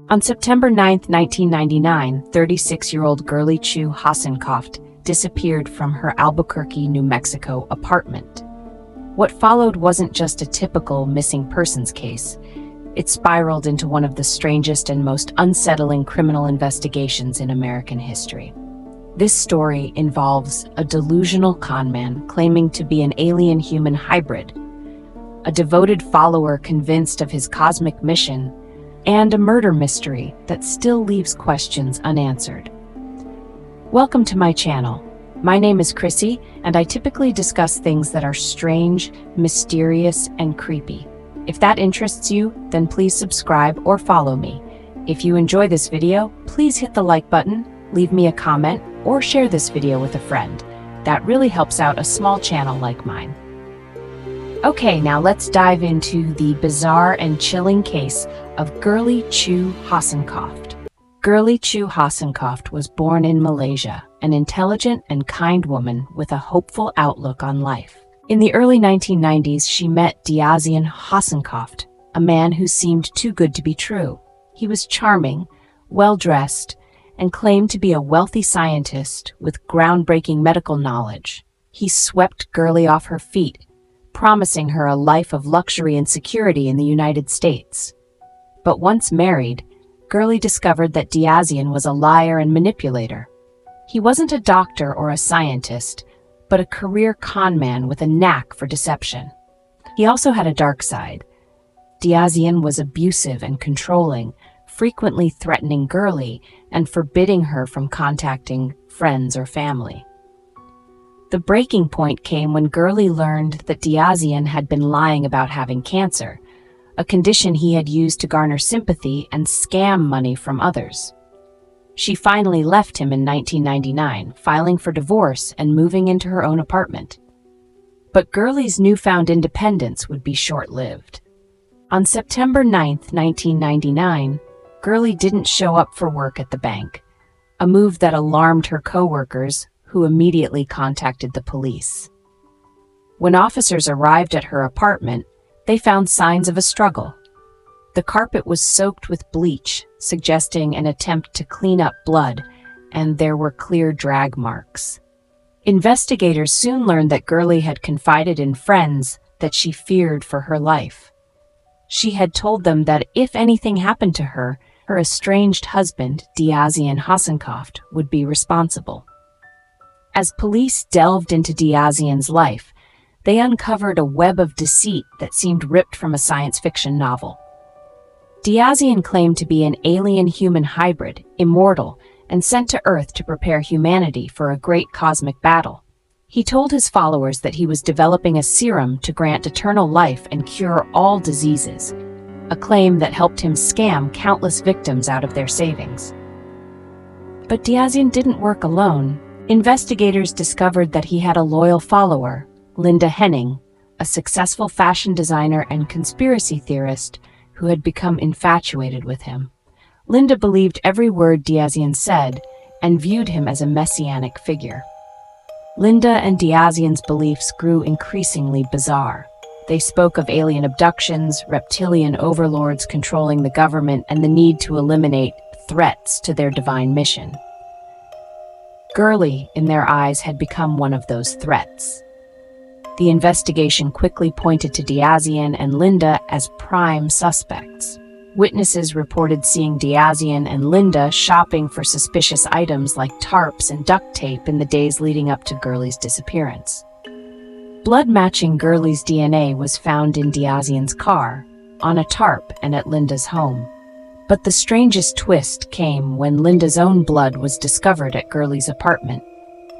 On September 9, 1999, 36-year-old Girly Chew Hossencofft disappeared from her Albuquerque, New Mexico apartment. What followed wasn't just a typical missing persons case. It spiraled into one of the strangest and most unsettling criminal investigations in American history. This story involves a delusional conman claiming to be an alien-human hybrid, a devoted follower convinced of his cosmic mission, and a murder mystery that still leaves questions unanswered. Welcome to my channel. My name is Chrissy, and I typically discuss things that are strange, mysterious, and creepy. If that interests you, then please subscribe or follow me. If you enjoy this video, please hit the like button, leave me a comment, or share this video with a friend. That really helps out a small channel like mine. Okay, now let's dive into the bizarre and chilling case of Girly Chew Hossencofft. Girly Chew Hossencofft was born in Malaysia, an intelligent and kind woman with a hopeful outlook on life. In the early 1990s, she met Diazien Hossencofft, a man who seemed too good to be true. He was charming, well-dressed, and claimed to be a wealthy scientist with groundbreaking medical knowledge. He swept Girly off her feet, promising her a life of luxury and security in the United States. But once married, Girly discovered that Diazien was a liar and manipulator. He wasn't a doctor or a scientist, but a career conman with a knack for deception. He also had a dark side. Diazien was abusive and controlling, frequently threatening Girly and forbidding her from contacting friends or family. The breaking point came when Girly learned that Diazien had been lying about having cancer, a condition he had used to garner sympathy and scam money from others. She finally left him in 1999, filing for divorce and moving into her own apartment. But Girly's newfound independence would be short-lived. On September 9, 1999, Girly didn't show up for work at the bank, a move that alarmed her coworkers, who immediately contacted the police. When officers arrived at her apartment, they found signs of a struggle. The carpet was soaked with bleach, suggesting an attempt to clean up blood, and there were clear drag marks. Investigators soon learned that Girly had confided in friends that she feared for her life. She had told them that if anything happened to her, her estranged husband, Diazien Hossencofft, would be responsible. As police delved into Diazien's life, they uncovered a web of deceit that seemed ripped from a science fiction novel. Diazien claimed to be an alien-human hybrid, immortal, and sent to Earth to prepare humanity for a great cosmic battle. He told his followers that he was developing a serum to grant eternal life and cure all diseases, a claim that helped him scam countless victims out of their savings. But Diazien didn't work alone. Investigators discovered that he had a loyal follower, Henning, a successful fashion designer and conspiracy theorist who had become infatuated with him. Linda believed every word Diazien said and viewed him as a messianic figure. Linda and Diazien's beliefs grew increasingly bizarre. They spoke of alien abductions, reptilian overlords controlling the government, and the need to eliminate threats to their divine mission. Girly, in their eyes, had become one of those threats. The investigation quickly pointed to Diazien and Linda as prime suspects. Witnesses reported seeing Diazien and Linda shopping for suspicious items like tarps and duct tape in the days leading up to Girly's disappearance. Blood matching Girly's DNA was found in Diazien's car, on a tarp, and at Linda's home. But the strangest twist came when Linda's own blood was discovered at Girly's apartment.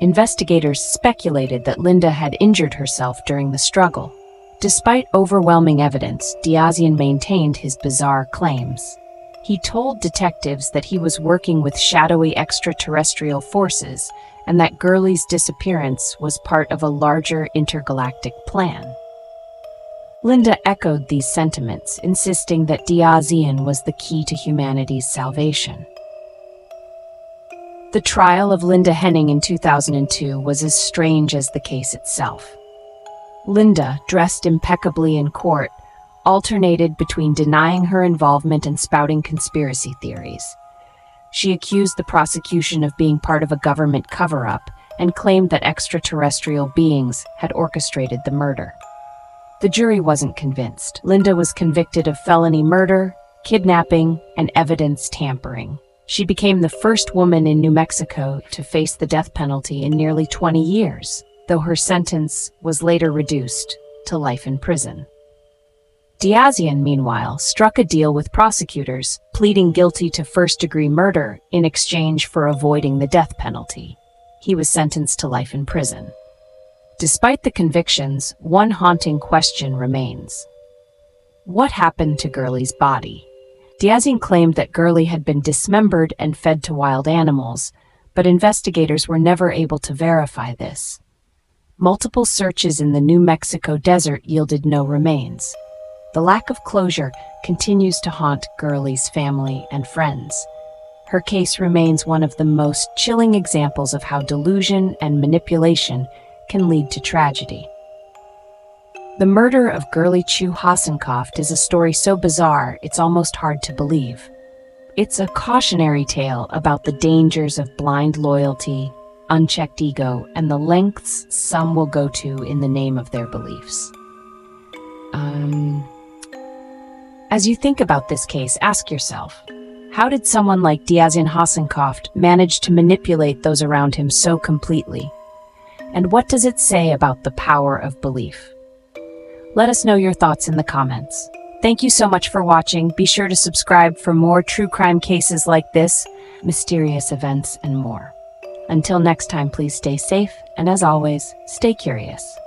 Investigators speculated that Linda had injured herself during the struggle. Despite overwhelming evidence, Diazien maintained his bizarre claims. He told detectives that he was working with shadowy extraterrestrial forces and that Girly's disappearance was part of a larger intergalactic plan. Linda echoed these sentiments, insisting that Diazien was the key to humanity's salvation. The trial of Linda Henning in 2002 was as strange as the case itself. Linda, dressed impeccably in court, alternated between denying her involvement and spouting conspiracy theories. She accused the prosecution of being part of a government cover-up and claimed that extraterrestrial beings had orchestrated the murder. The jury wasn't convinced. Linda was convicted of felony murder, kidnapping, and evidence tampering. She became the first woman in New Mexico to face the death penalty in nearly 20 years, though her sentence was later reduced to life in prison. Diazien, meanwhile, struck a deal with prosecutors, pleading guilty to first-degree murder in exchange for avoiding the death penalty. He was sentenced to life in prison. Despite the convictions, one haunting question remains. What happened to Girly's body? Diazien claimed that Girly had been dismembered and fed to wild animals, but investigators were never able to verify this. Multiple searches in the New Mexico desert yielded no remains. The lack of closure continues to haunt Girly's family and friends. Her case remains one of the most chilling examples of how delusion and manipulation can lead to tragedy. The murder of Girly Chew Hossencofft is a story so bizarre it's almost hard to believe. It's a cautionary tale about the dangers of blind loyalty, unchecked ego, and the lengths some will go to in the name of their beliefs. As you think about this case, ask yourself, how did someone like Diazien Hossencofft manage to manipulate those around him so completely? And what does it say about the power of belief? Let us know your thoughts in the comments. Thank you so much for watching. Be sure to subscribe for more true crime cases like this, mysterious events, and more. Until next time, please stay safe, and as always, stay curious.